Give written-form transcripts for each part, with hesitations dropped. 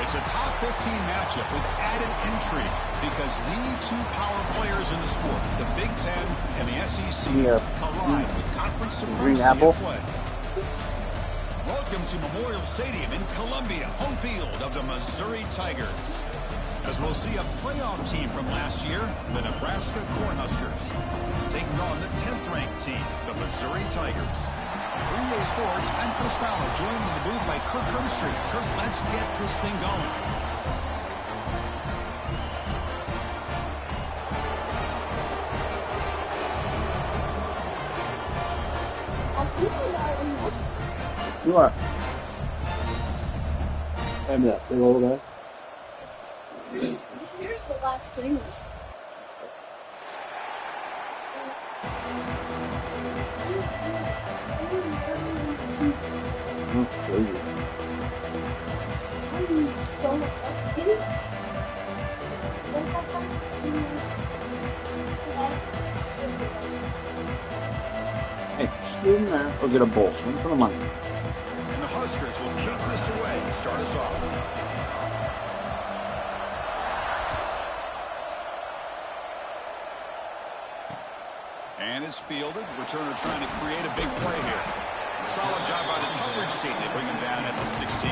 It's a top 15 matchup with added intrigue because the two power players in the sport, the Big Ten and the SEC, collide with conference supremacy at play. Welcome to Memorial Stadium in Columbia, home field of the Missouri Tigers. As we'll see a playoff team from last year, the Nebraska Cornhuskers, taking on the 10th-ranked team, the Missouri Tigers. For EA Sports, I'm Chris Fowler, joined in the booth by Kirk Herbstreit. Kirk, let's get this thing going. You are. I'm that big old guy. Here's the last famous. Hey, just leave him there. Go get a bowl. Swing for the money. And the Huskers will kick this away and start us off. And it's fielded. Returner trying to create a big play here. Solid job by the coverage team. They bring him down at the 16.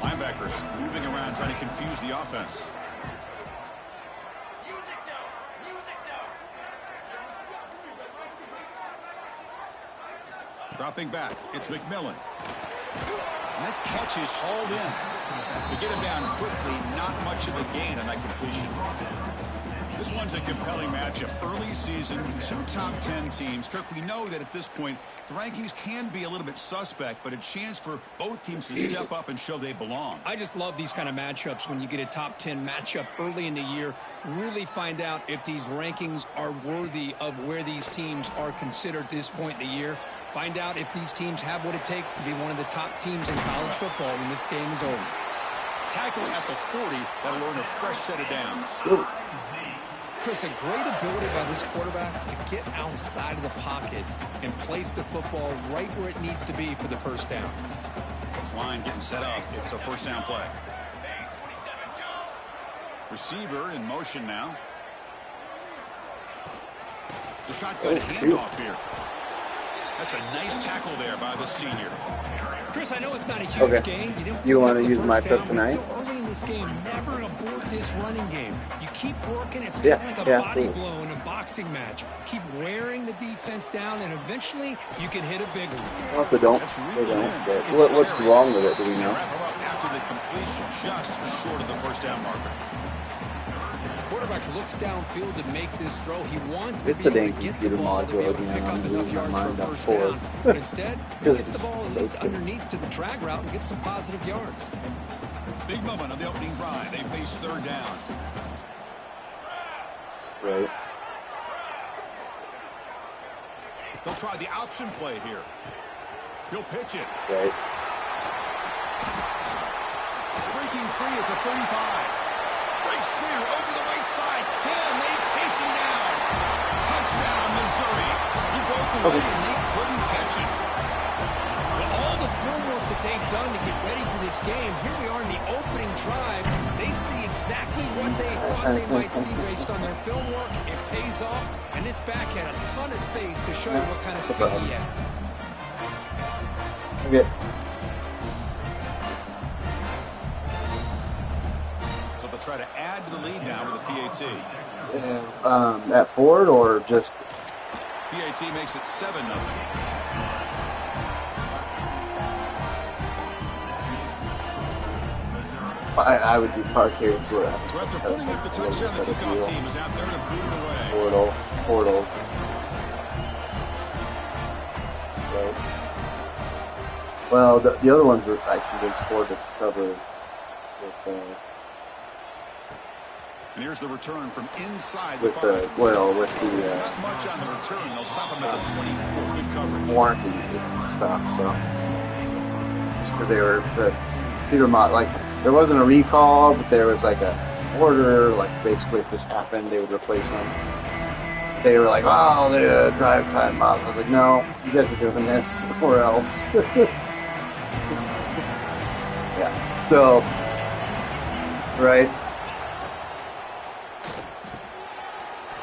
Linebackers moving around trying to confuse the offense. Dropping back, it's McMillan. And that catch is hauled in. To get him down quickly, not much of a gain on that completion. This one's a compelling matchup. Early season, two top 10 teams. Kirk, we know that at this point, the rankings can be a little bit suspect, but a chance for both teams to step up and show they belong. I just love these kind of matchups when you get a top 10 matchup early in the year. Really find out if these rankings are worthy of where these teams are considered at this point in the year. Find out if these teams have what it takes to be one of the top teams in college football when this game is over. Tackle at the 40, that'll earn a fresh set of downs. Ooh. Chris, a great ability by this quarterback to get outside of the pocket and place the football right where it needs to be for the first down. This line getting set up. It's a first down play. Receiver in motion now. The shotgun handoff here. That's a nice tackle there by the senior. Chris, I know it's not a huge game. You want to use my pick tonight? Still early in this game, never abort this running game. You keep working. It's kind of like a body blow in a boxing match. Keep wearing the defense down, and eventually you can hit a big one. Also, don't. What's wrong with it? Do we know? Wrap him up after the completion, just short of the first down marker. Quarterback looks downfield to make this throw. He wants to It's be a able to get the ball to be able to pick up enough yards for a first down. But instead, he gets the ball at least underneath to the drag route and gets some positive yards. Big moment on the opening drive. They face third down. Right. They'll try the option play here. He'll pitch it. Right. Breaking free at the 35. Breaks clear over the right side. Can they chase him down? Touchdown, Missouri. He broke away and they couldn't catch him. All the film work that they've done to get ready for this game, here we are in the opening drive. They see exactly what they thought they might see based on their film work. It pays off, and this back had a ton of space to show you what kind of speed he has. Okay. Try to add to the lead now with a PAT. At Ford or just? PAT makes it 7-0. I would do park here and see what happens. So after putting up the touchdown, the kickoff team is out there to boot it away. Fordle. Right. Well, the other ones were, I convinced Ford to cover with And here's the return from inside with the not much on the return. They'll stop him at the 24. Good coverage. Warranty stuff. So just because they were Peter Mott, like there wasn't a recall, but there was like a order, like basically if this happened, they would replace him. They were like, oh, the drive time miles. I was like, no, you guys were doing this or else. Yeah. So, right.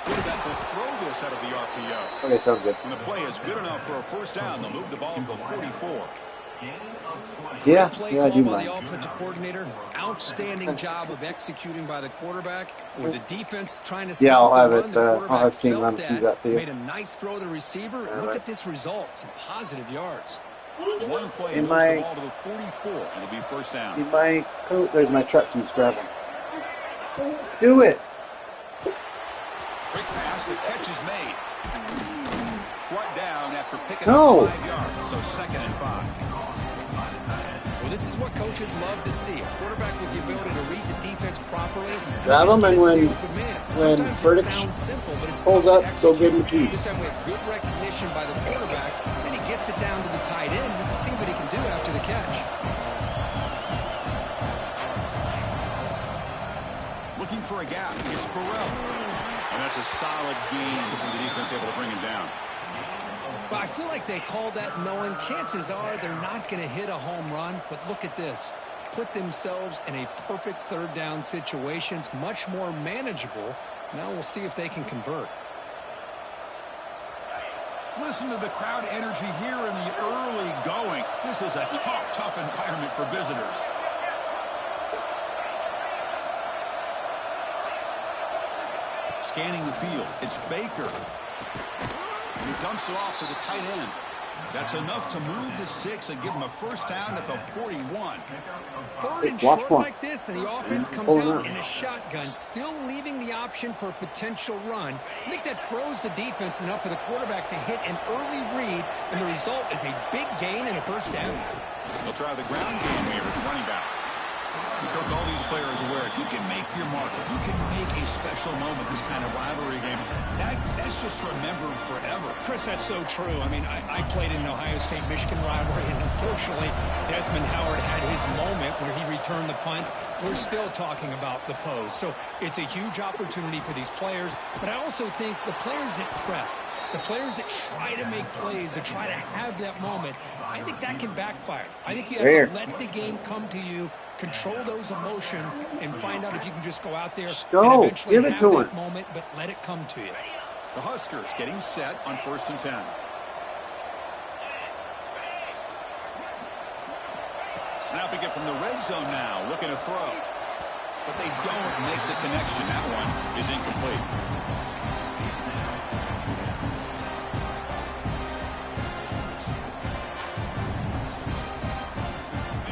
Quarterback will throw this out of the RPO. Okay, sounds good. And the play is good enough for a first down. They'll move the ball to the 44. Yeah, play I do call by mind. the offensive coordinator. Outstanding job of executing by the quarterback. With the defense trying to stop I'll have the it. run, the I'll quarterback have King felt run through that to you. made a nice throw to the receiver. All Look right. at this result. Some positive yards. One play In moves my- the ball to the 44. It'll be first down. In my coat, there's my truck keys. Grab one. Do it. Quick pass. The catch is made. Brought down after picking No. up 5 yards. So 2nd and 5. Well, this is what coaches love to see. A quarterback with the ability to read the defense properly. Grab just him, get and it to when- the open man. when Sometimes Burdick it sounds simple, but it's pulls tough up, to go execute. give him the keys. This time we have good recognition by the quarterback, and he gets it down to the tight end. You can see what he can do after the catch. Looking for a gap. It's Burrell. And that's a solid gain for the defense, able to bring him down. But I feel like they called that knowing chances are they're not going to hit a home run. But look at this. Put themselves in a perfect third down situation. It's much more manageable. Now we'll see if they can convert. Listen to the crowd energy here in the early going. This is a tough environment for visitors. Scanning the field. It's Baker. And he dumps it off to the tight end. That's enough to move the sticks and give him a first down at the 41. Third and Watch short one. like this, and the offense comes Pull it out out. in a shotgun, still leaving the option for a potential run. I think that throws the defense enough for the quarterback to hit an early read, and the result is a big gain and a first down. They'll try the ground game here at the running back. Because all these players are aware, if you can make your mark, if you can make a special moment, this kind of rivalry game, that's just remembered forever. Chris, that's so true. I mean, I played in an Ohio State-Michigan rivalry, and unfortunately, Desmond Howard had his moment where he returned the punt. We're still talking about the pose. So it's a huge opportunity for these players, but I also think the players that press, the players that try to make plays, that try to have that moment, I think that can backfire. I think you have to let the game come to you, control those emotions, and find out if you can just go out there go. and eventually Give it have to that him. moment, but let it come to you. The Huskers getting set on 1st and 10. Snapping it from the red zone now, looking to throw. But they don't make the connection. That one is incomplete.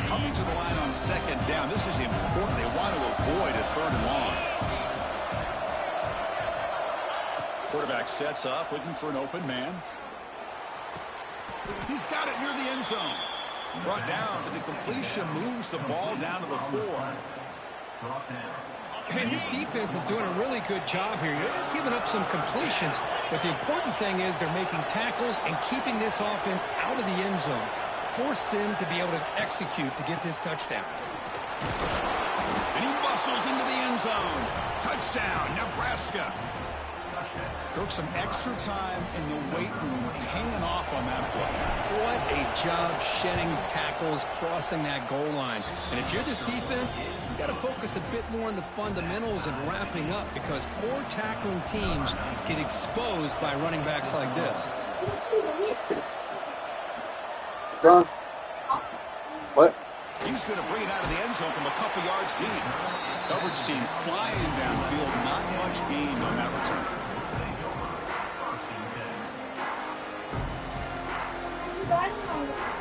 Coming to the line on 2nd down. This is important. They want to avoid a 3rd and long. Quarterback sets up, looking for an open man. He's got it near the end zone. Brought down, but the completion moves the ball down to the 4. And this defense is doing a really good job here. They're giving up some completions, but the important thing is they're making tackles and keeping this offense out of the end zone. Force them to be able to execute to get this touchdown. And he bustles into the end zone. Touchdown, Nebraska. Took some extra time in the weight room hanging off on that play. What a job shedding tackles, crossing that goal line. And if you're this defense, you've got to focus a bit more on the fundamentals and wrapping up, because poor tackling teams get exposed by running backs like this. Son? What? He's going to bring it out of the end zone from a couple yards deep. Coverage team flying downfield. Not much gained on that return.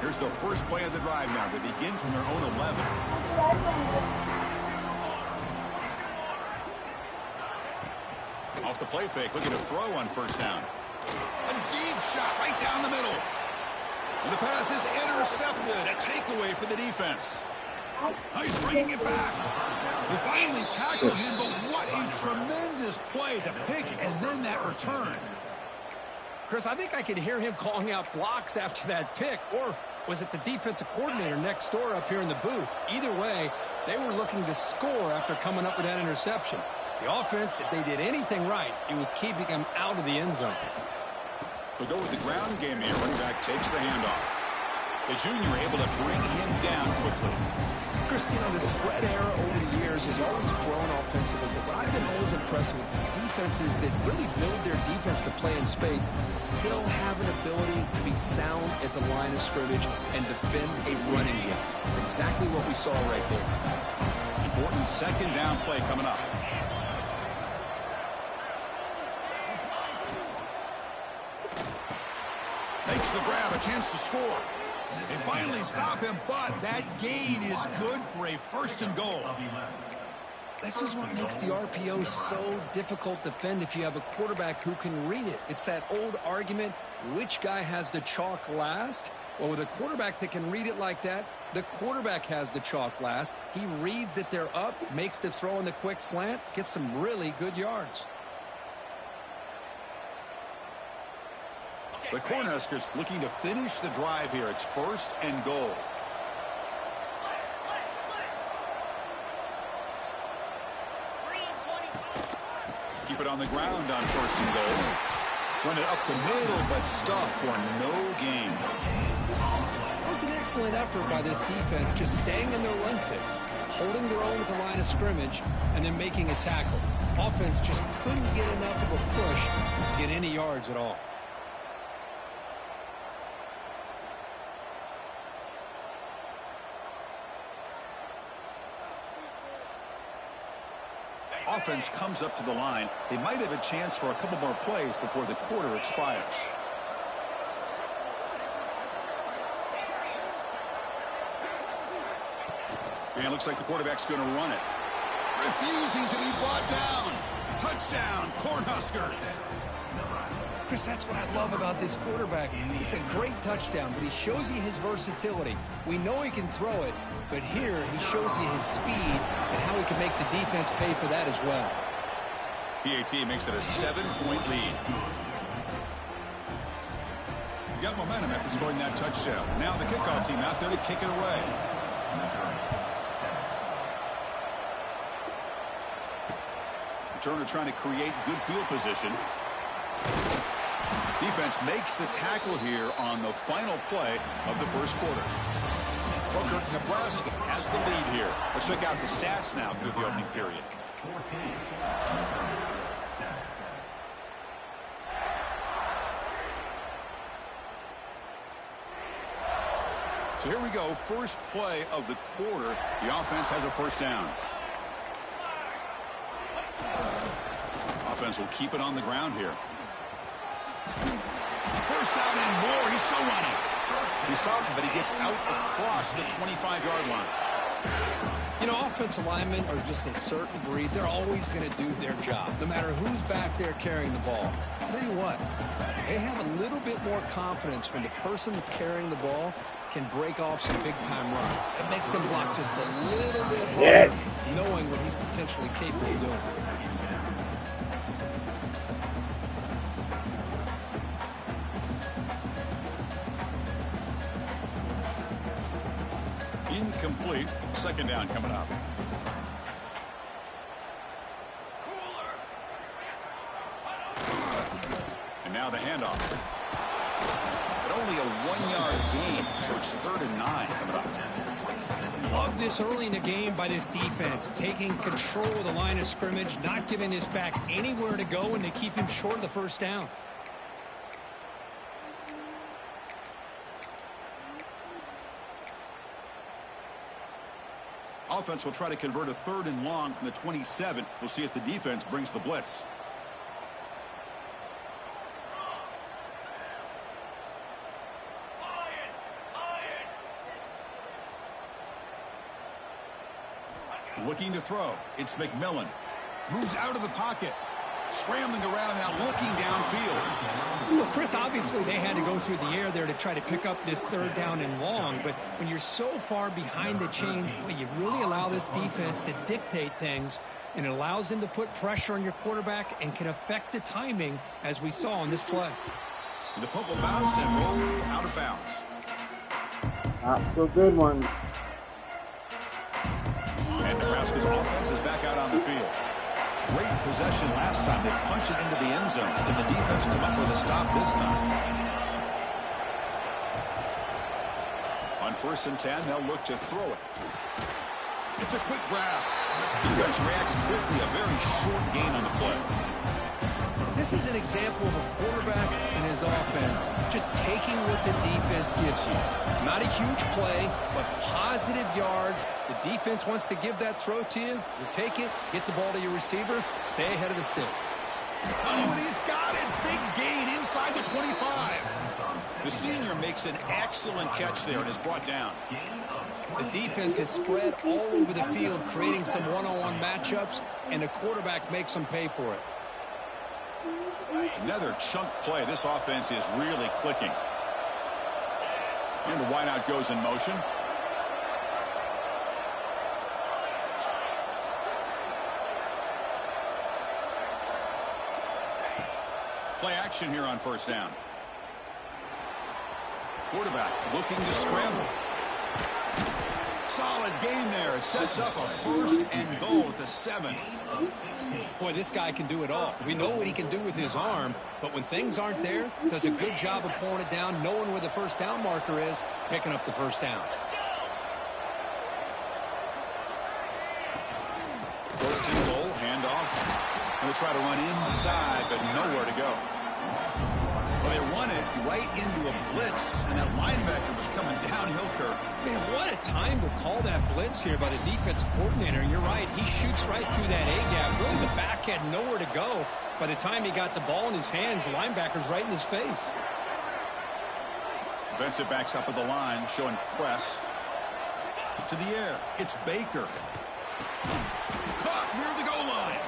Here's the first play of the drive now. They begin from their own 11. Off the play fake, looking to throw on 1st down. A deep shot right down the middle. And the pass is intercepted. A takeaway for the defense. Oh, he's bringing it back. We finally tackled him, but what a tremendous play. The pick and then that return. Chris, I think I could hear him calling out blocks after that pick, or was it the defensive coordinator next door up here in the booth? Either way, they were looking to score after coming up with that interception. The offense, if they did anything right, it was keeping them out of the end zone. They'll go with the ground game here. Running back takes the handoff. The junior able to bring him down quickly. Chris, you know, the spread era over the years has always grown offensively, but what I've been always impressed with defenses that really build their defense to play in space still have an ability to be sound at the line of scrimmage and defend a running game. It's exactly what we saw right there. Important second down play coming up. Makes the grab, a chance to score. They finally stop him, but that gain is good for a 1st and goal. This is what makes the RPO so difficult to defend if you have a quarterback who can read it. It's that old argument, which guy has the chalk last? Well, with a quarterback that can read it like that, the quarterback has the chalk last. He reads that they're up, makes the throw in the quick slant, gets some really good yards. The Cornhuskers looking to finish the drive here. It's 1st and goal. Keep it on the ground on 1st and goal. Run it up the middle, but stuff for no gain. It was an excellent effort by this defense, just staying in their run fix, holding their own at the line of scrimmage, and then making a tackle. Offense just couldn't get enough of a push to get any yards at all. Offense comes up to the line. They might have a chance for a couple more plays before the quarter expires. And it looks like the quarterback's going to run it. Refusing to be brought down. Touchdown, Cornhuskers. Chris, that's what I love about this quarterback. It's a great touchdown, but he shows you his versatility. We know he can throw it, but here he shows you his speed and how he can make the defense pay for that as well. PAT makes it a 7-point lead. You got momentum after scoring that touchdown. Now the kickoff team out there to kick it away. Returner trying to create good field position. Defense makes the tackle here on the final play of the 1st quarter. Booker, Nebraska has the lead here. Let's check out the stats now through the opening period. So here we go. First play of the quarter. The offense has a 1st down. Offense will keep it on the ground here. 1st down and more. He's still running. He's stopped, but he gets out across the 25-yard line. You know, offensive linemen are just a certain breed. They're always going to do their job, no matter who's back there carrying the ball. I'll tell you what, they have a little bit more confidence when the person that's carrying the ball can break off some big-time runs. It makes them block just a little bit harder, knowing what he's potentially capable of doing. Incomplete. 2nd down coming up. And now the handoff. But only a 1-yard gain, so it's 3rd and 9 coming up. Love this early in the game by this defense, taking control of the line of scrimmage, not giving this back anywhere to go, and to keep him short of the 1st down. Offense will try to convert a 3rd and long from the 27. We'll see if the defense brings the blitz. Looking to throw. It's McMillan. Moves out of the pocket. Scrambling around now, looking downfield. Well, Chris, obviously they had to go through the air there to try to pick up this third down and long, but when you're so far behind the chains, boy, you really allow this defense to dictate things, and it allows them to put pressure on your quarterback and can affect the timing, as we saw on this play. The punt will bounce and roll out of bounds. Not so good one. And Nebraska's offense is back out on the field. Great possession last time. They punched it into the end zone. And the defense come up with a stop this time. On 1st and 10, they'll look to throw it. It's a quick grab. Defense reacts quickly. A very short gain on the play. This is an example of a quarterback and his offense just taking what the defense gives you. Not a huge play, but positive yards. The defense wants to give that throw to you. You take it, get the ball to your receiver, stay ahead of the sticks. Oh, and he's got it. Big gain inside the 25. The senior makes an excellent catch there and is brought down. The defense is spread all over the field, creating some one-on-one matchups, and the quarterback makes them pay for it. Another chunk play. This offense is really clicking. And the wideout goes in motion. Play action here on 1st down. Quarterback looking to scramble. Solid gain there. It sets up a 1st and goal at the 7. Boy, this guy can do it all. We know what he can do with his arm, but when things aren't there, does a good job of pulling it down, knowing where the 1st down marker is, picking up the 1st down. 1st and goal, handoff. And they'll try to run inside, but nowhere to go. Well, they run it right into a blitz, and that linebacker was coming downhill, Kirk. Man, what a time to call that blitz here by the defensive coordinator. You're right, he shoots right through that A-gap. Really, the back had nowhere to go. By the time he got the ball in his hands, the linebacker's right in his face. Defensive backs up at the line, showing press. To the air, it's Baker. Caught near the goal line.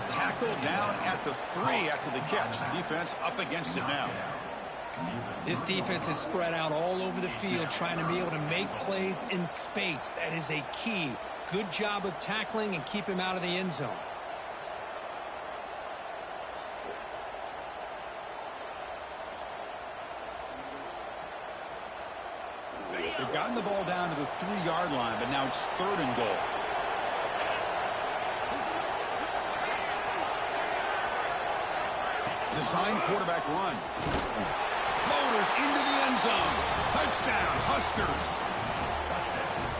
Tackled down at the 3 after the catch. Defense up against it now. This defense is spread out all over the field, trying to be able to make plays in space. That is a key. Good job of tackling and keep him out of the end zone. They've gotten the ball down to the 3-yard line, but now it's 3rd and goal. Design quarterback run. Floaters into the end zone. Touchdown, Huskers.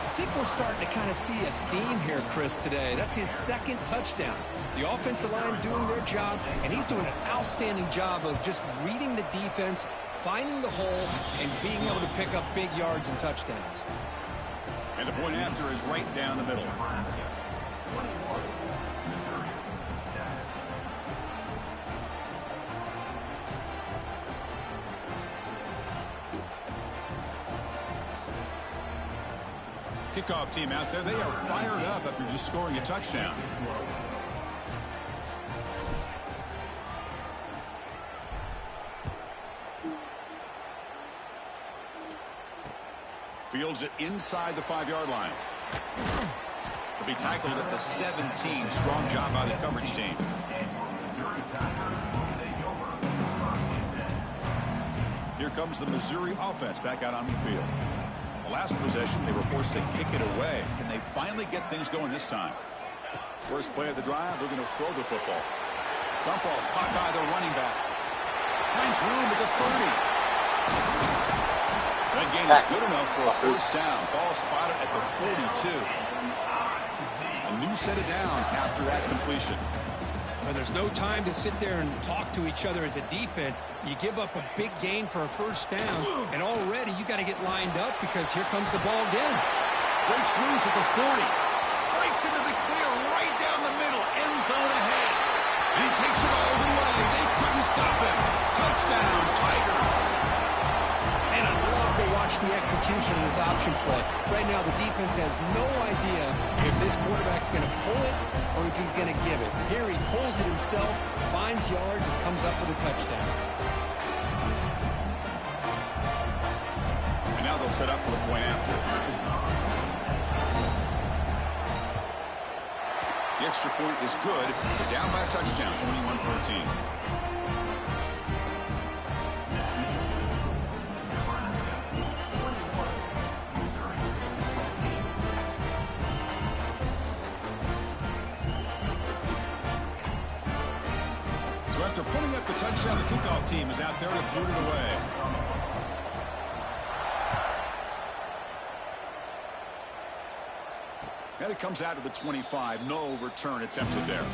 I think we're starting to kind of see a theme here, Chris, today. That's his 2nd touchdown. The offensive line doing their job, and he's doing an outstanding job of just reading the defense, finding the hole, and being able to pick up big yards and touchdowns. And the point after is right down the middle. Kickoff team out there, they are fired up after just scoring a touchdown. Fields it inside the 5-yard line. He'll be tackled at the 17. Strong job by the coverage team. Here comes the Missouri offense back out on the field. The last possession, they were forced to kick it away. Can they finally get things going this time? First play of the drive, they're going to throw the football. Dump ball's caught by the running back. Finds room at the 30. That gain is good enough for a 1st down. Ball spotted at the 42. A new set of downs after that completion. Well, there's no time to sit there and talk to each other as a defense. You give up a big gain for a 1st down, and already you got to get lined up because here comes the ball again. Breaks loose at the 40. Breaks into the clear right down the middle. End zone ahead. And he takes it all the way. They couldn't stop him. Touchdown, Tigers. And I love to watch the execution of this option play. Right now, the defense has no idea if this quarterback's going to pull it or if he's going to give it. Here he pulls it himself, finds yards, and comes up with a touchdown. And now they'll set up for the point after. The extra point is good. They're down by a touchdown, 21-14. After putting up the touchdown, the kickoff team is out there to boot it away. And it comes out to the 25. No return attempted there.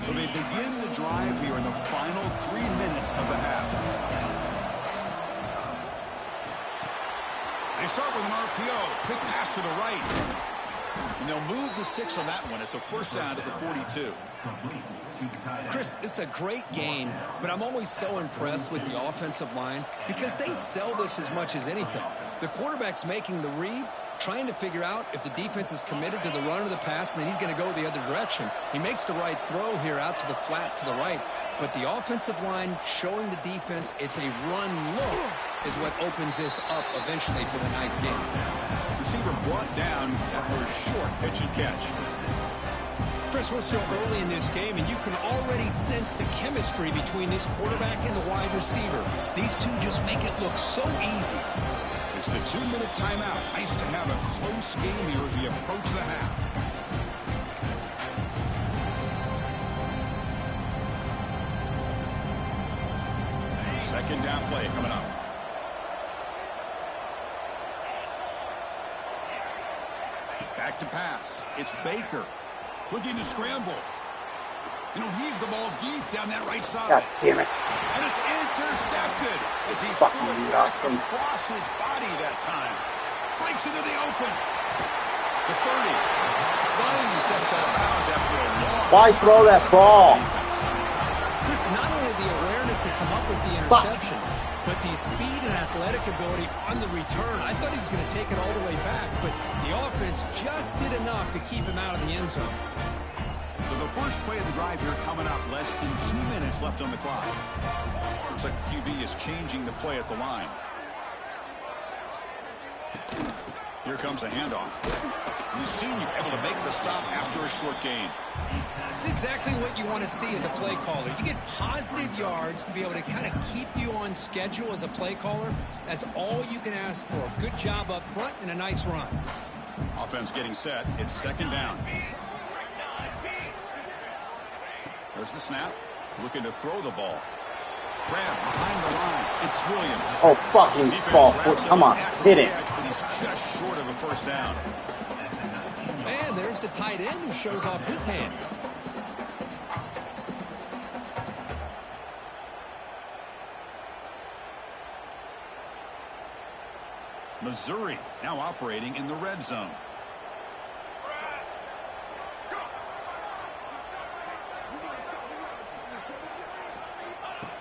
So they begin the drive here in the final 3 minutes of the half. They start with an RPO. Quick pass to the right. And they'll move the 6 on that one. It's a first down to the 42. Chris, it's a great game, but I'm always so impressed with the offensive line because they sell this as much as anything. The quarterback's making the read, trying to figure out if the defense is committed to the run or the pass, and then he's going to go the other direction. He makes the right throw here out to the flat to the right, but the offensive line showing the defense it's a run look is what opens this up eventually for the nice game. Receiver brought down after a short pitch and catch. Chris, we're still early in this game, and you can already sense the chemistry between this quarterback and the wide receiver. These two just make it look so easy. It's the 2-minute timeout. Nice to have a close game here as we approach the half. Second down play coming up. Back to pass. It's Baker. Looking to scramble. And he'll heave the ball deep down that right side. God damn it. And it's intercepted as he Fucking threw it lost him. across his body that time. Breaks into the open. The 30. Finally steps out of bounds after a long... Why throw that ball? Chris, not only the awareness to come up with the interception, but the speed and athletic ability on the return. I thought he was going to take it all the way back, but the offense just did enough to keep him out of the end zone. So the first play of the drive here coming up. Less than 2 minutes left on the clock. Looks like the QB is changing the play at the line. Here comes a handoff. The senior able to make the stop after a short gain. It's exactly what you want to see as a play caller. You get positive yards to be able to kind of keep you on schedule as a play caller. That's all you can ask for. Good job up front and a nice run. Offense getting set. It's second down. There's the snap. Looking to throw the ball. Grab behind the line. It's Williams. Oh, fucking ball. Come on. Hit it. But he's just short of a first down. Man, there's the tight end who shows off his hands. Missouri now operating in the red zone.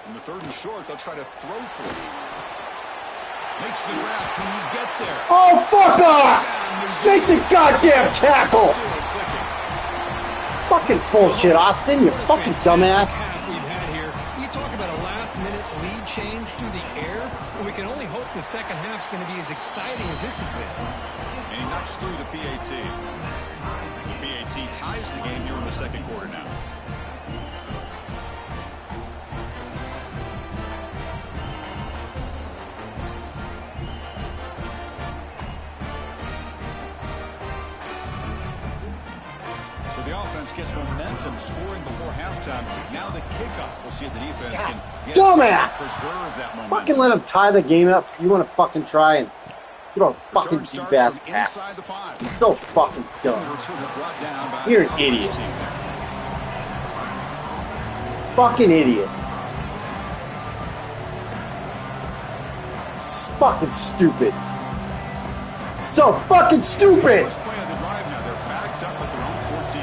In the third and short, they'll try to throw for it. Makes the grab. Can he get there? Oh, fuck off! Make the goddamn tackle! Fucking bullshit, Austin, you fucking dumbass. We've had here. You talk about a last-minute lead change through the air, and we can only hope the second half's going to be as exciting as this has been. And he knocks through the PAT. The PAT ties the game here in the second quarter now. The offense gets momentum, scoring before halftime. Now the kickoff. We'll see if the defense can get dumbass! preserve that momentum. Fucking let him tie the game up if you want to fucking try and Throw a fucking deep-ass pass. He's so fucking dumb. You're an idiot. Fucking idiot. It's fucking stupid. So fucking stupid! First play of the drive now. They're backed up at their own 14.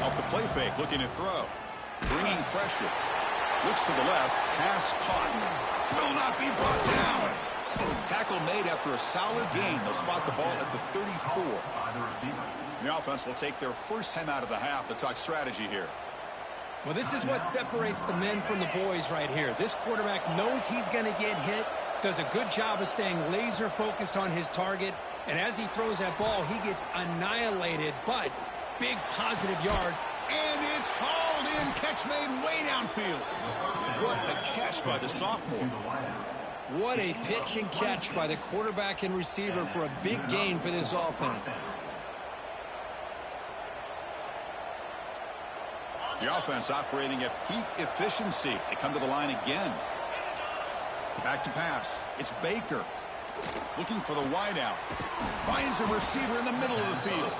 Off the play fake, looking to throw. Bringing pressure. Looks to the left. Pass caught. Will not be brought down. Tackle made after a solid gain. They'll spot the ball at the 34. The offense will take their first time out of the half to talk strategy here. Well, this is what separates the men from the boys right here. This quarterback knows he's going to get hit, does a good job of staying laser focused on his target, and as he throws that ball, he gets annihilated, but big positive yards. And it's hauled in. Catch made way downfield. What a catch by the sophomore. What a pitch and catch by the quarterback and receiver for a big gain for this offense. The offense operating at peak efficiency. They come to the line again. Back to pass. It's Baker. Looking for the wideout. Finds a receiver in the middle of the field.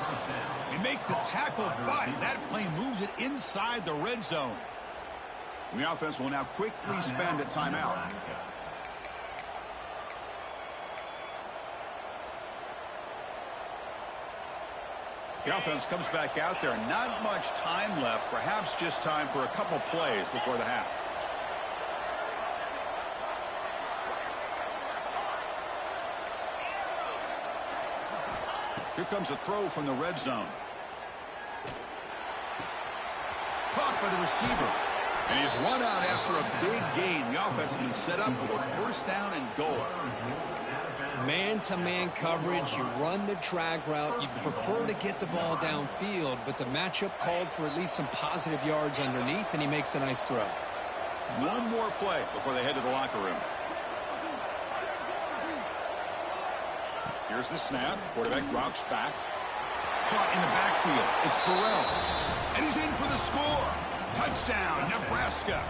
They make the tackle, but that play moves it inside the red zone. And the offense will now quickly spend a timeout. The offense comes back out there. Not much time left. Perhaps just time for a couple plays before the half. Here comes a throw from the red zone. Caught by the receiver. And he's run out after a big gain. The offense has been set up with a first down and goal. Man-to-man coverage, you run the drag route, you prefer to get the ball downfield, but the matchup called for at least some positive yards underneath, and he makes a nice throw. One more play before they head to the locker room. Here's the snap. Quarterback drops back. Caught in the backfield. It's Burrell. And he's in for the score. Touchdown, Nebraska.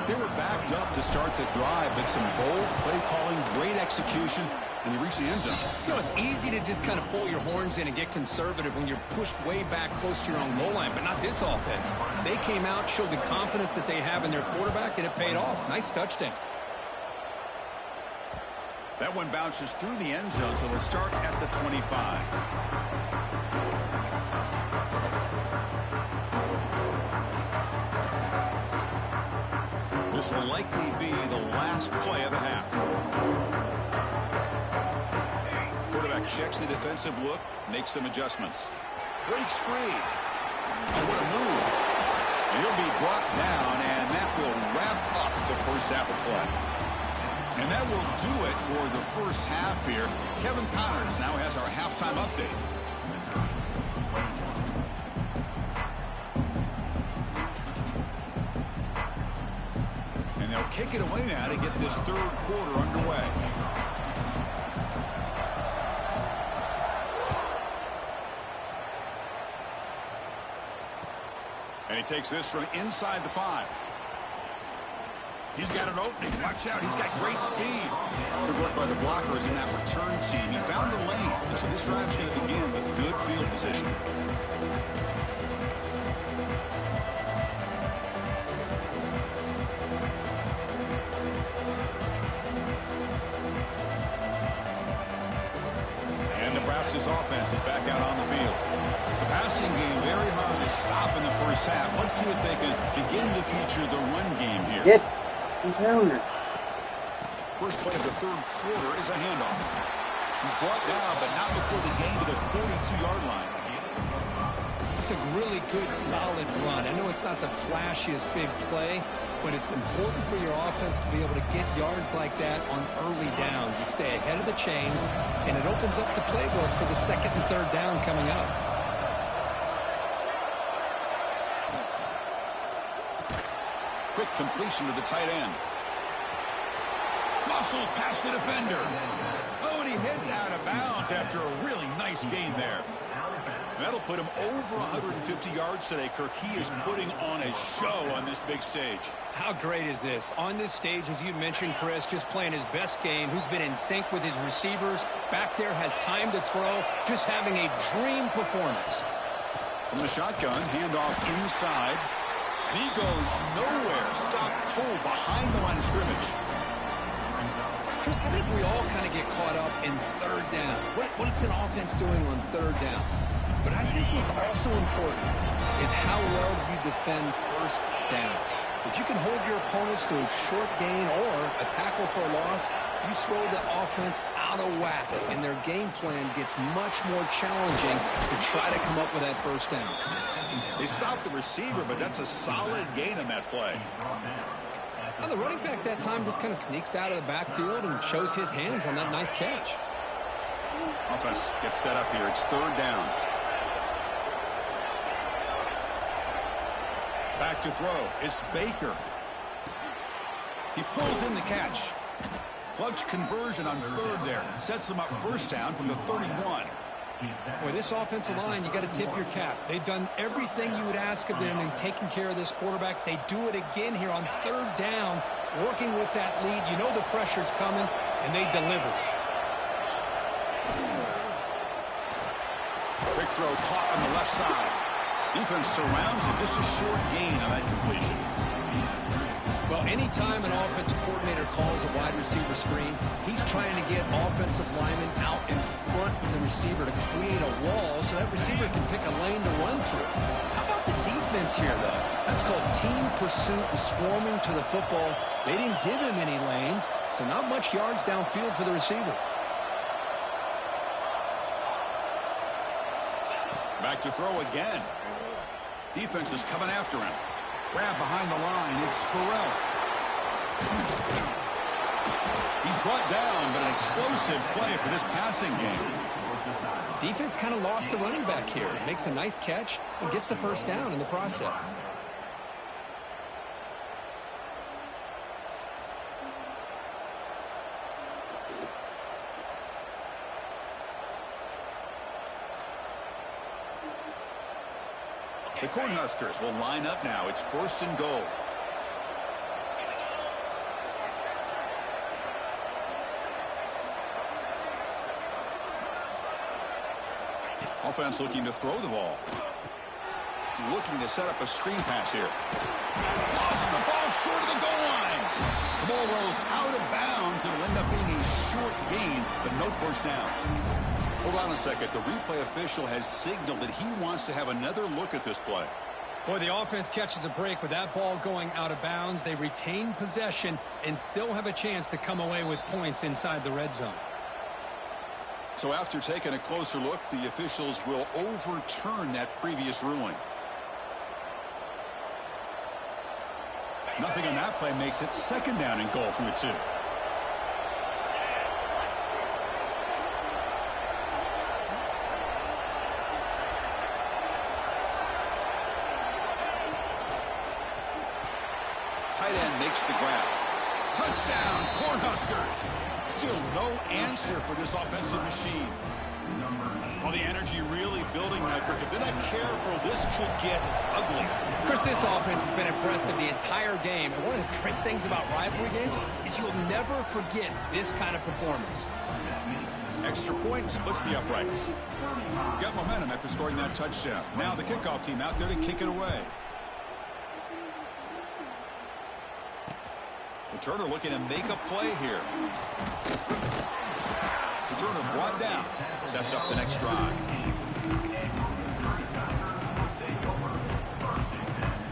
They were backed up to start the drive, but some bold play calling, great execution, and they reached the end zone. You know, it's easy to just kind of pull your horns in and get conservative when you're pushed way back close to your own goal line, but not this offense. They came out, showed the confidence that they have in their quarterback, and it paid off. Nice touchdown. That one bounces through the end zone, so they'll start at the 25. This will likely be the last play of the half. Quarterback checks the defensive look, makes some adjustments. Breaks free. Oh, what a move. He'll be brought down, and that will wrap up the first half of play. And that will do it for the first half here. Kevin Connors now has our halftime update. And they'll kick it away now to get this third quarter underway. And he takes this from inside the 5. He's got an opening. Watch out. He's got great speed. Good work by the blockers in that return team. He found the lane. And so this drive's going to begin with good field position. And Nebraska's offense is back out on the field. The passing game very hard to stop in the first half. Let's see if they can begin to feature the run game here. First play of the third quarter is a handoff. He's brought down, but not before the gain to the 42-yard line. It's a really good, solid run. I know it's not the flashiest big play, but it's important for your offense to be able to get yards like that on early downs. You stay ahead of the chains, and it opens up the playbook for the second and third down coming up. Quick completion to the tight end. Muscles past the defender. Oh, and he heads out of bounds after a really nice gain there. That'll put him over 150 yards today, Kirk. He is putting on a show on this big stage. How great is this? On this stage, as you mentioned, Chris, just playing his best game. Who's been in sync with his receivers. Back there, has time to throw. Just having a dream performance. From the shotgun, handoff inside. And he goes nowhere. Stop cold behind the line of scrimmage. Chris, I think we all kind of get caught up in third down. What's an offense doing on third down? But I think what's also important is how well you defend first down. If you can hold your opponents to a short gain or a tackle for a loss, you throw the offense out of whack, and their game plan gets much more challenging to try to come up with that first down. They stopped the receiver, but that's a solid gain on that play. Now, the running back that time just kind of sneaks out of the backfield and shows his hands on that nice catch. Offense gets set up here. It's third down. Back to throw. It's Baker. He pulls in the catch. Clutch conversion on third there. Sets him up first down from the 31. Boy, this offensive line, you got to tip your cap. They've done everything you would ask of them in taking care of this quarterback. They do it again here on third down, working with that lead. You know the pressure's coming, and they deliver. Big throw caught on the left side. Defense surrounds it. Just a short gain on that completion. Well, anytime an offensive coordinator calls a wide receiver screen, he's trying to get offensive linemen out in front of the receiver to create a wall so that receiver can pick a lane to run through. How about the defense here, though? That's called team pursuit and swarming to the football. They didn't give him any lanes, so not much yards downfield for the receiver. Back to throw again. Defense is coming after him. Grab behind the line. It's Burrell. He's brought down, but an explosive play for this passing game. Defense kind of lost a running back here. Makes a nice catch and gets the first down in the process. The Cornhuskers will line up now. It's first and goal. Offense looking to throw the ball. Looking to set up a screen pass here. Lost the ball short of the goal line. The ball rolls out of bounds. It'll end up being a short gain, but no first down. Hold on a second. The replay official has signaled that he wants to have another look at this play. Boy, the offense catches a break with that ball going out of bounds. They retain possession and still have a chance to come away with points inside the red zone. So after taking a closer look, the officials will overturn that previous ruling. Nothing on that play makes it second down and goal from the 2. Tight end makes the grab. Touchdown, Cornhuskers. Still no answer for this offensive machine. Well, the energy really building now, Kirk. If they're not careful, this could get ugly. Chris, this offense has been impressive the entire game. And one of the great things about rivalry games is you'll never forget this kind of performance. Extra point splits the uprights. Got momentum after scoring that touchdown. Now the kickoff team out there to kick it away. Returner looking to make a play here. Returner brought down. Sets up the next drive.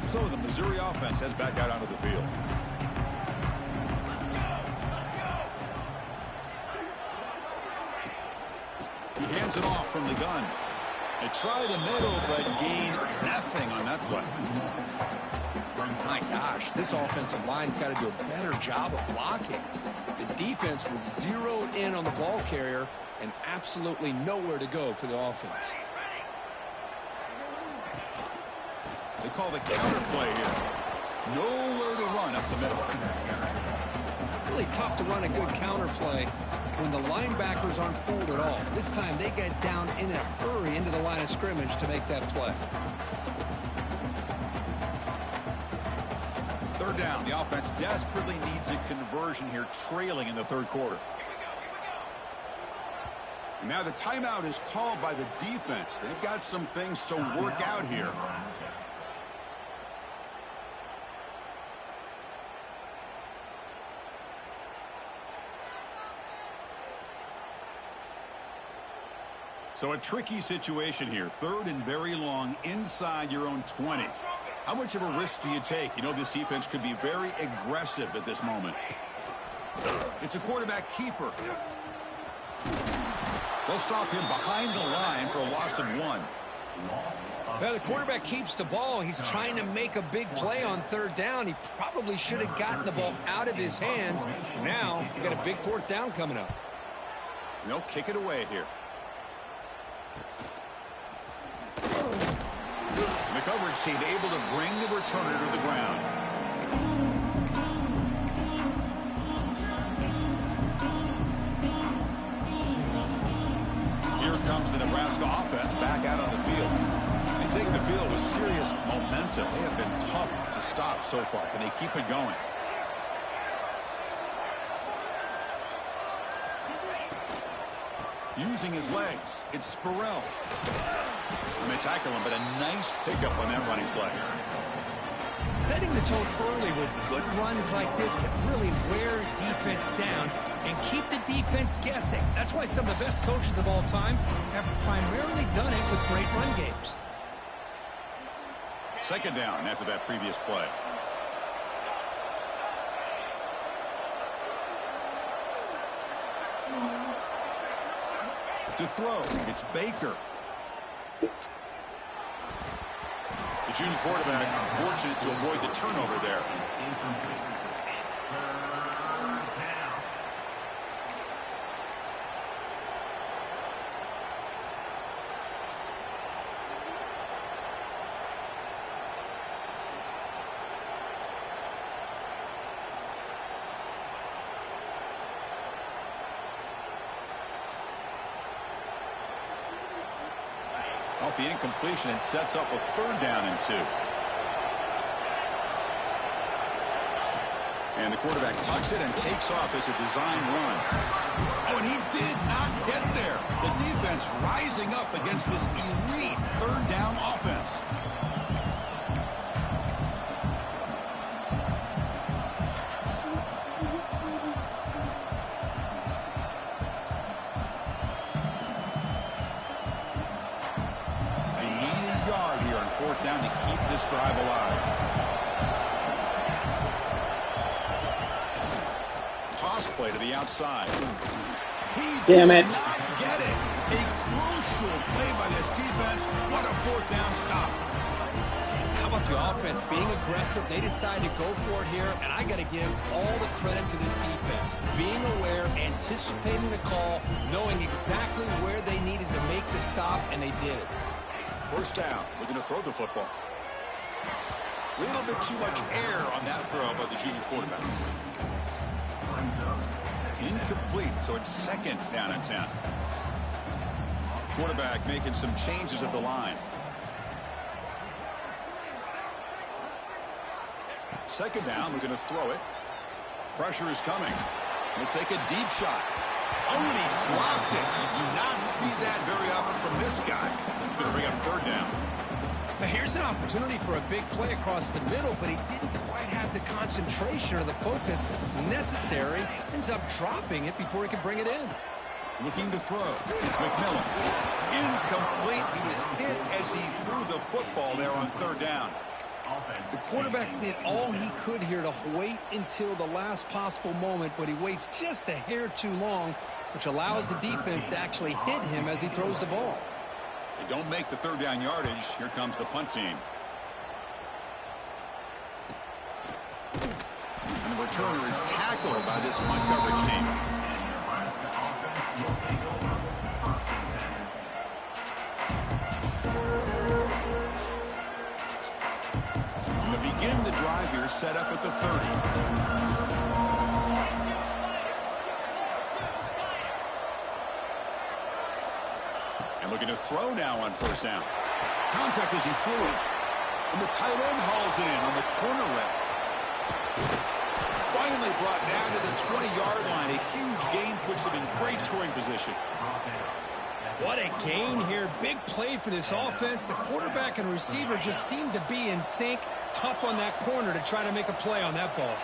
So the Missouri offense heads back out onto the field. He hands it off from the gun. They try the middle, but gain nothing on that play. My gosh, this offensive line's got to do a better job of blocking. The defense was zeroed in on the ball carrier and absolutely nowhere to go for the offense. They call the counter play here. Nowhere to run up the middle. really tough to run a good counter play when the linebackers aren't fooled at all. This time they get down in a hurry into the line of scrimmage to make that play. Third down. The offense desperately needs a conversion here, trailing in the third quarter. And now the timeout is called by the defense. They've got some things to work out here. So a tricky situation here. Third and very long inside your own 20. How much of a risk do you take? You know, this defense could be very aggressive at this moment. It's a quarterback keeper. They'll stop him behind the line for a loss of 1. Now the quarterback keeps the ball. He's trying to make a big play on third down. He probably should have gotten the ball out of his hands. Now you got a big fourth down coming up. And they'll kick it away here. The coverage team able to bring the returner to the ground. Here comes the Nebraska offense back out on the field. They take the field with serious momentum. They have been tough to stop so far. Can they keep it going? Using his legs, it's Spurrell. And they tackle him, but a nice pickup on that running play. Setting the tone early with good runs like this can really wear defense down and keep the defense guessing. That's why some of the best coaches of all time have primarily done it with great run games. Second down after that previous play. To throw, it's Baker. The junior quarterback fortunate to avoid the turnover there. Off the incompletion, and sets up a third down and 2. And the quarterback tucks it and takes off as a design run. Oh, and he did not get there. The defense rising up against this elite third down offense. Fourth down to keep this drive alive. Toss play to the outside. Damn it. Not get it. A crucial play by this defense. What a fourth down stop. How about the offense being aggressive? They decide to go for it here, and I got to give all the credit to this defense. Being aware, anticipating the call, knowing exactly where they needed to make the stop, and they did it. First down. We're going to throw the football. A little bit too much air on that throw by the junior quarterback. Incomplete, so it's second down and 10. Quarterback making some changes at the line. Second down, we're going to throw it. Pressure is coming. We'll take a deep shot. Oh, and he dropped it. You do not see that very often from this guy. He's going to bring up third down. Now here's an opportunity for a big play across the middle, but he didn't quite have the concentration or the focus necessary. Ends up dropping it before he could bring it in. Looking to throw. It's McMillan. Incomplete. He was hit as he threw the football there on third down. The quarterback did all he could here to wait until the last possible moment, but he waits just a hair too long, which allows the defense to actually hit him as he throws the ball. They don't make the third down yardage. Here comes the punt team. And the returner is tackled by this punt coverage team. To begin the drive here, set up at the 30. And looking to throw now on first down. Contact as he threw it. And the tight end hauls in on the corner route. Finally brought down to the 20-yard line. A huge gain puts him in great scoring position. What a gain here. Big play for this offense. The quarterback and receiver just seem to be in sync. Tough on that corner to try to make a play on that ball.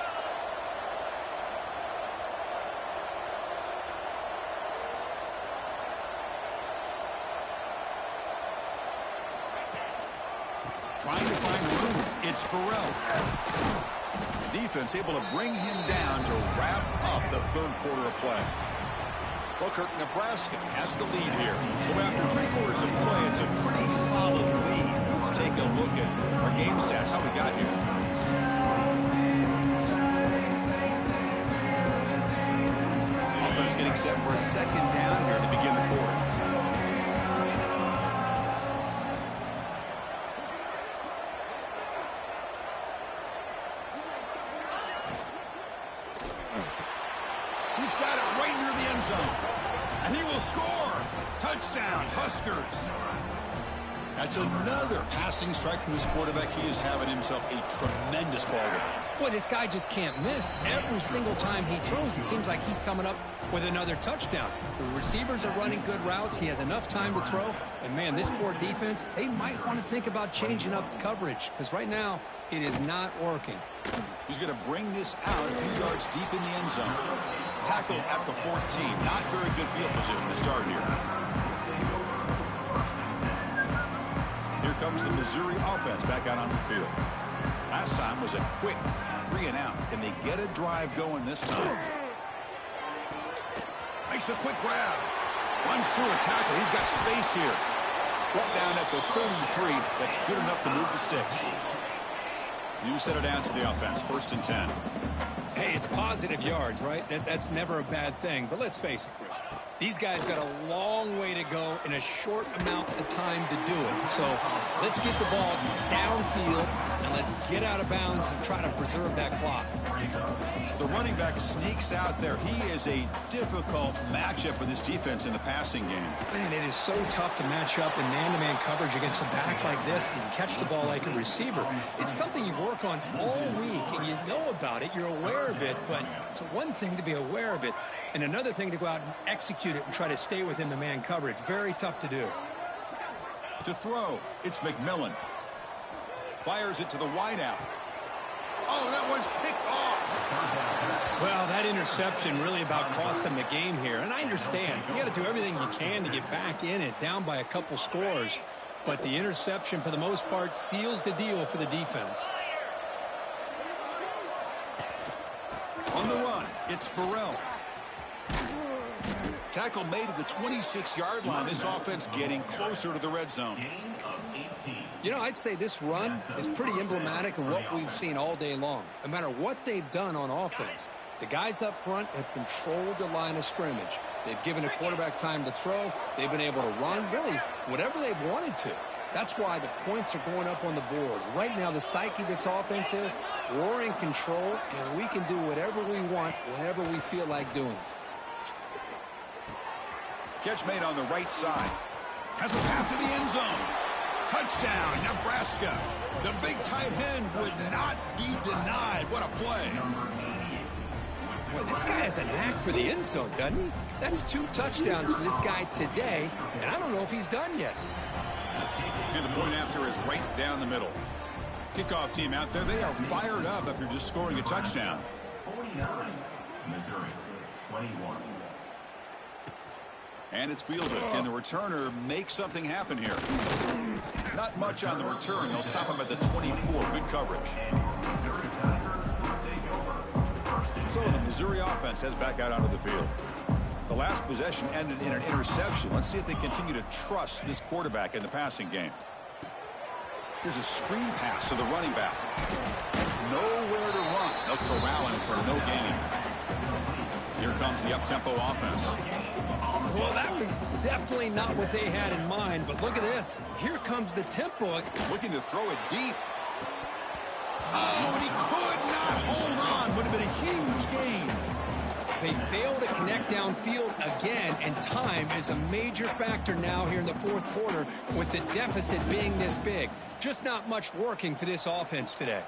Trying to find room. It's Burrell. The defense able to bring him down to wrap up the third quarter of play. Booker, Nebraska has the lead here. So after 3 quarters of play, it's a pretty solid lead. Let's take a look at our game stats, how we got here. Offense getting set for a second down here to begin the quarter. He's got it right near the end zone. And he will score. Touchdown, Huskers. That's another passing strike from this quarterback. He is having himself a tremendous ball game. Boy, this guy just can't miss. Every single time he throws, it seems like he's coming up with another touchdown. The receivers are running good routes. He has enough time to throw. And, man, this poor defense, they might want to think about changing up coverage because right now it is not working. He's going to bring this out a few yards deep in the end zone. Tackle at the 14. Not very good field position to start here. Here comes the Missouri offense back out on the field. Last time was a quick 3 and out. Can they get a drive going this time? Makes a quick grab. Runs through a tackle. He's got space here. Brought down at the 33. That's good enough to move the sticks. You set it down to the offense. 1st and 10. Hey, it's positive yards, right? That's never a bad thing. But let's face it, Chris. These guys got a long way to go in a short amount of time to do it. So let's get the ball downfield and let's get out of bounds and try to preserve that clock. The running back sneaks out there. He is a difficult matchup for this defense in the passing game. Man, it is so tough to match up in man-to-man coverage against a back like this and catch the ball like a receiver. It's something you work on all week, and you know about it. You're aware of it, but it's one thing to be aware of it and another thing to go out and execute it and try to stay within the man coverage. Very tough to do. To throw, it's McMillan. Fires it to the wideout. Oh, that one's picked off. Well, that interception really about cost him the game here. And I understand. You got to do everything you can to get back in it, down by a couple scores. But the interception, for the most part, seals the deal for the defense. On the run, it's Burrell. Tackle made at the 26-yard line. This offense getting closer to the red zone. You know, I'd say this run is pretty emblematic of what we've seen all day long. No matter what they've done on offense, the guys up front have controlled the line of scrimmage. They've given a quarterback time to throw. They've been able to run, really, whatever they've wanted to. That's why the points are going up on the board. Right now, the psyche of this offense is we're in control, and we can do whatever we want, whenever we feel like doing it. Catch made on the right side. Has a path to the end zone. Touchdown, Nebraska. The big tight end would not be denied. What a play. Boy, this guy has a knack for the end zone, doesn't he? That's 2 touchdowns for this guy today, and I don't know if he's done yet. And the point after is right down the middle. Kickoff team out there, they are fired up after just scoring a touchdown. 49, Missouri, 21. And it's fielded. Can the returner make something happen here? Not much on the return. They'll stop him at the 24. Good coverage. So the Missouri offense heads back out onto the field. The last possession ended in an interception. Let's see if they continue to trust this quarterback in the passing game. Here's a screen pass to the running back. Nowhere to run. They'll corral him for no gain. Here comes the up-tempo offense. Well, that was definitely not what they had in mind, but look at this. Here comes the tempo. Looking to throw it deep. Oh, and he could not hold on. Would have been a huge gain. They fail to connect downfield again, and time is a major factor now here in the fourth quarter with the deficit being this big. Just not much working for this offense today.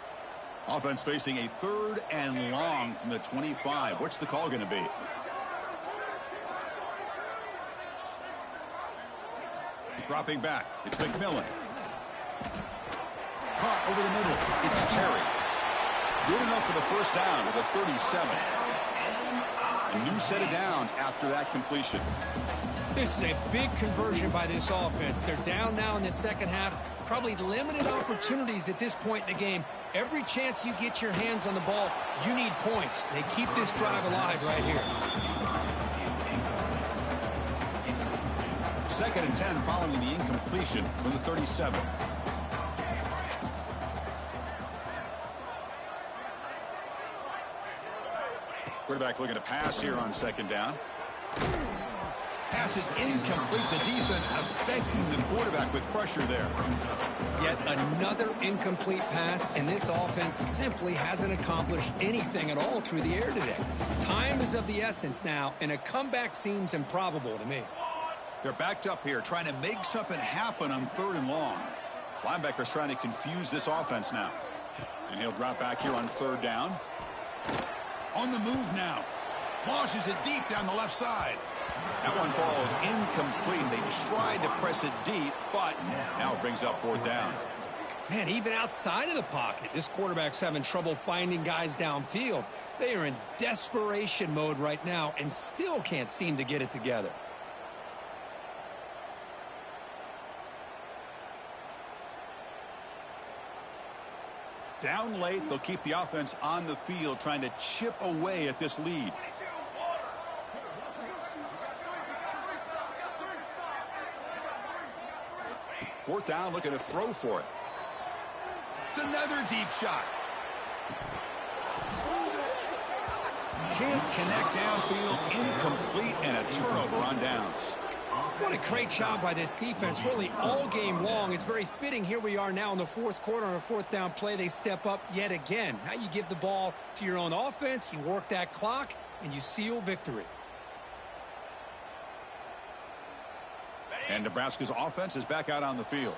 Offense facing a 3rd and long from the 25. What's the call going to be? Dropping back. It's McMillan. Caught over the middle. It's Terry. Good enough for the first down with a 37. A new set of downs after that completion. This is a big conversion by this offense. They're down now in the second half. Probably limited opportunities at this point in the game. Every chance you get your hands on the ball, you need points. They keep this drive alive right here. 2nd and 10 following the incompletion from the 37. Quarterback looking to pass here on 2nd down. Pass is incomplete. The defense affecting the quarterback with pressure there. Yet another incomplete pass, and this offense simply hasn't accomplished anything at all through the air today. Time is of the essence now, and a comeback seems improbable to me. They're backed up here, trying to make something happen on 3rd and long. Linebackers trying to confuse this offense now. And he'll drop back here on 3rd down. On the move now. Launches it deep down the left side. That one falls incomplete. They tried to press it deep, but now it brings up 4th down. Man, even outside of the pocket, this quarterback's having trouble finding guys downfield. They are in desperation mode right now and still can't seem to get it together. Down late, they'll keep the offense on the field, trying to chip away at this lead. Fourth down, looking to throw for it. It's another deep shot. Can't connect downfield, incomplete, and a turnover on downs. What a great job by this defense, really all game long. It's very fitting. Here we are now in the fourth quarter on a 4th down play. They step up yet again. Now you give the ball to your own offense, you work that clock, and you seal victory. And Nebraska's offense is back out on the field.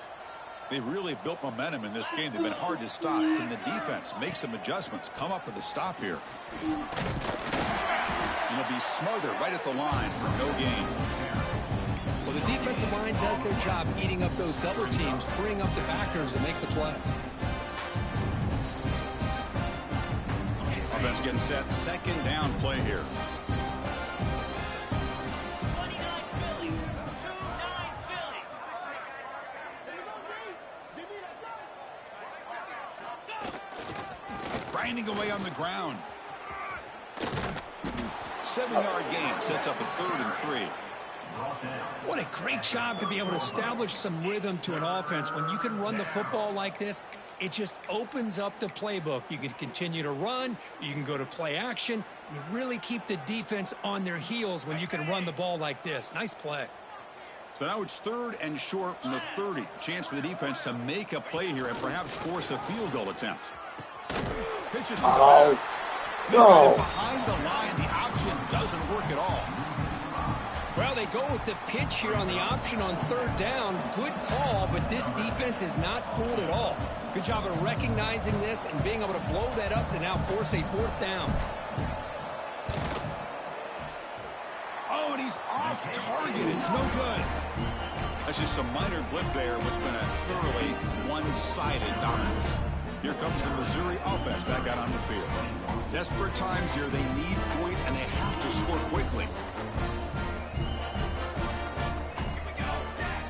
They've really built momentum in this game. They've been hard to stop. Can the defense make some adjustments, come up with a stop here? And they'll be smothered right at the line for no gain. Well, the defensive line does their job eating up those double teams, freeing up the backers to make the play. Offense getting set. 2nd down play here. Grinding away on the ground. 7-yard gain sets up a 3rd and 3. What a great job to be able to establish some rhythm to an offense. When you can run the football like this, it just opens up the playbook. You can continue to run. You can go to play action. You really keep the defense on their heels when you can run the ball like this. Nice play. So now it's 3rd and short from the 30. Chance for the defense to make a play here and perhaps force a field goal attempt. Pitches to the back. No. Behind the line, the option doesn't work at all. Well, they go with the pitch here on the option on 3rd down. Good call, but this defense is not fooled at all. Good job of recognizing this and being able to blow that up to now force a 4th down. Oh, and he's off target. It's no good. That's just some minor blip there, what's been a thoroughly one-sided dominance. Here comes the Missouri offense back out on the field. Desperate times here. They need points, and they have to score quickly.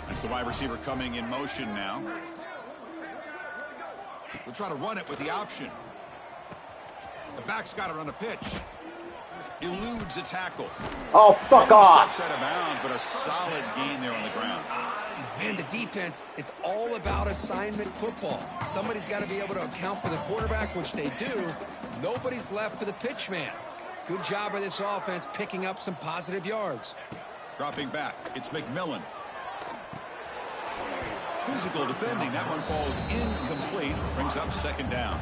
That's the wide receiver coming in motion now. We'll try to run it with the option. The back's got it on the pitch. Eludes a tackle. Oh, fuck off. Steps out of bounds, but a solid gain there on the ground. Man, the defense, it's all about assignment football. Somebody's got to be able to account for the quarterback, which they do. Nobody's left for the pitch man. Good job by this offense picking up some positive yards. Dropping back, it's McMillan. Physical defending. That one falls incomplete. Brings up 2nd down.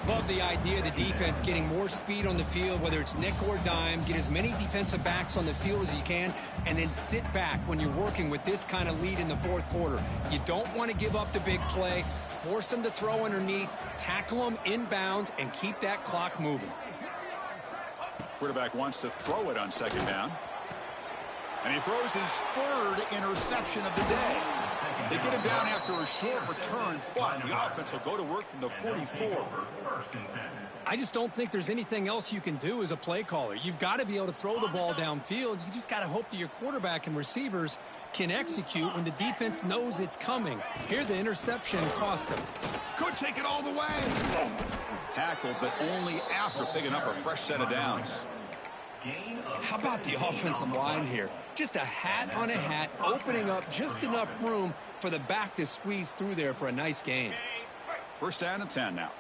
Love the idea of the defense getting more speed on the field, whether it's nickel or dime. Get as many defensive backs on the field as you can, and then sit back when you're working with this kind of lead in the fourth quarter. You don't want to give up the big play. Force them to throw underneath, tackle them inbounds, and keep that clock moving. Quarterback wants to throw it on second down. And he throws his third interception of the day. They get him down after a short return, but the offense will go to work from the 44. I just don't think there's anything else you can do as a play caller. You've got to be able to throw the ball downfield. You just got to hope that your quarterback and receivers can execute when the defense knows it's coming. Here, the interception cost them. Could take it all the way. Tackled, but only after picking up a fresh set of downs. How about the offensive line here? Just a hat on a hat, opening up just enough room for the back to squeeze through there for a nice gain. First down and 10 now.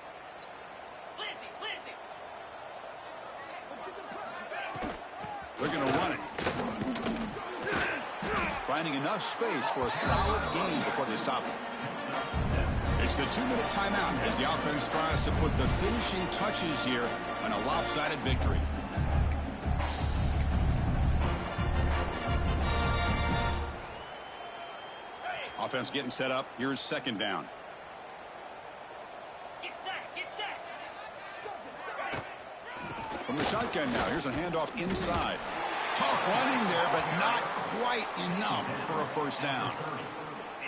They're going to run it. Finding enough space for a solid gain before they stop it. It's the 2-minute timeout as the offense tries to put the finishing touches here on a lopsided victory. Offense getting set up. Here's second down. Get set, get set. From the shotgun now, here's a handoff inside. Tough running there, but not quite enough for a first down.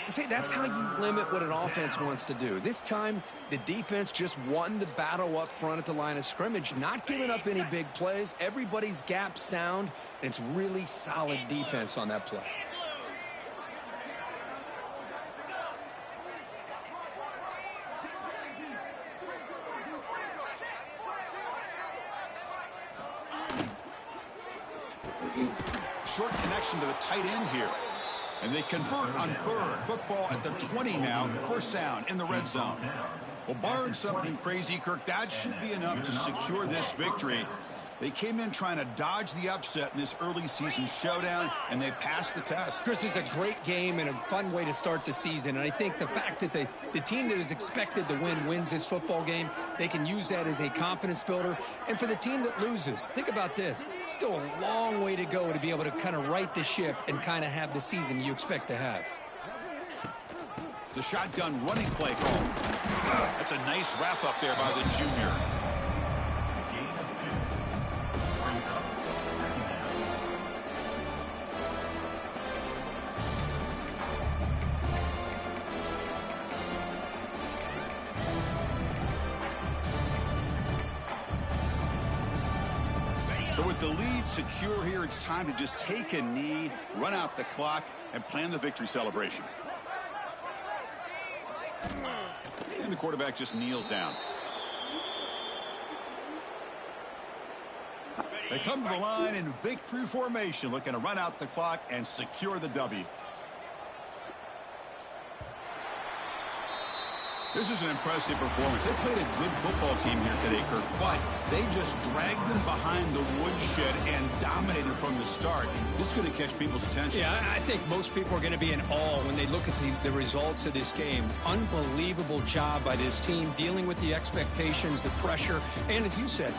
See, that's how you limit what an offense wants to do. This time, the defense just won the battle up front at the line of scrimmage, not giving up any big plays. Everybody's gap sound, and it's really solid defense on that play. Short connection to the tight end here. And they convert on third. Football at the 20 now. First down in the red zone. Well, barring something crazy, Kirk, that should be enough to secure this victory. They came in trying to dodge the upset in this early season showdown, and they passed the test. Chris, this is a great game and a fun way to start the season. And I think the fact that the team that is expected to win wins this football game, they can use that as a confidence builder. And for the team that loses, think about this. Still a long way to go to be able to kind of right the ship and kind of have the season you expect to have. The shotgun running play call. That's a nice wrap up there by the junior. So with the lead secure here, it's time to just take a knee, run out the clock, and plan the victory celebration. And the quarterback just kneels down. They come to the line in victory formation, looking to run out the clock and secure the W. This is an impressive performance. They played a good football team here today, Kirk, but they just dragged them behind the woodshed and dominated from the start. This is going to catch people's attention. Yeah, I think most people are going to be in awe when they look at the results of this game. Unbelievable job by this team dealing with the expectations, the pressure, and as you said,